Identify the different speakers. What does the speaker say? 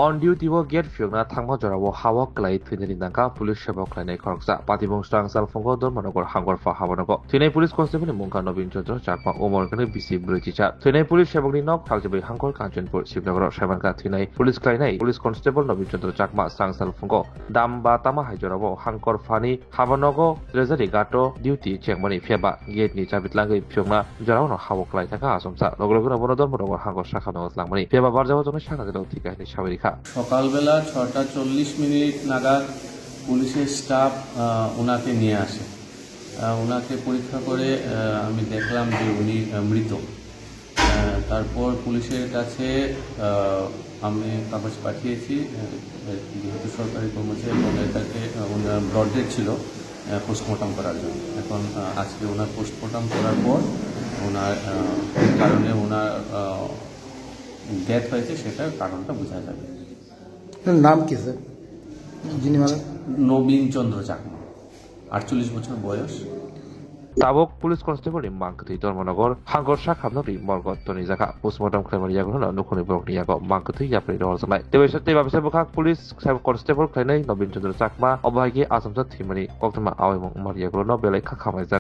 Speaker 1: On duty wo get fiona thangma jorabo hawa klai thini nangka police sebo klai khoroksa patibong strang sal fongo dor manogor hangor fa habonogo thini police constable mungka nobin chandra chakma omor kane bisi bruji cha thini police sebo ni nok thaljibai hangor kanchenpur sibnagor saimanka thini police klai nai police constable nobin chandra chakma strang sal fongo dam ba tama haijorabo hangkor fani habonogo trezari gato duty chengmani pheba gate ni chabitlangai phiongna jorano hawa klai thaka asomsa loglogo bonodor manogor hangor shakha langmani pheba barjabo jone shana dilo thika ni shabirika
Speaker 2: সকালবেলা 6:40 নাগাদ পুলিশের staff ওনাকে নিয়ে আসে। ওনাকে পরীক্ষা করে আমি দেখলাম যে উনি মৃত। তারপর পুলিশের কাছে আমি কাগজ পাঠিয়েছি, যেহেতু সরকারি কর্মচারী এবং এটাকে ওনার ব্রড ডেড ছিল পোস্টমর্টম করার জন্য। এখন আজকে ওনার পোস্টমর্টম করার পর ওনার কারণে ওনার ডেথ হয়েছে সেটার কারণটা বোঝা যাবে।
Speaker 3: নাম কি স্যার? যিনি মারা?
Speaker 2: নবীন চন্দ্র চাকমা, 48 বছর বয়স।
Speaker 1: tabok police constable ni mangkati dormonogor hangor shakhamnori morgot toni jaka postmortem khlaimari yagono nukuni borokni yago mangkati yapri dor samai tebesate babse bokak police constable khlainai nobin chandra chakma obhagi asamsa thimani koktama awai mong mari yagono belai khakhamai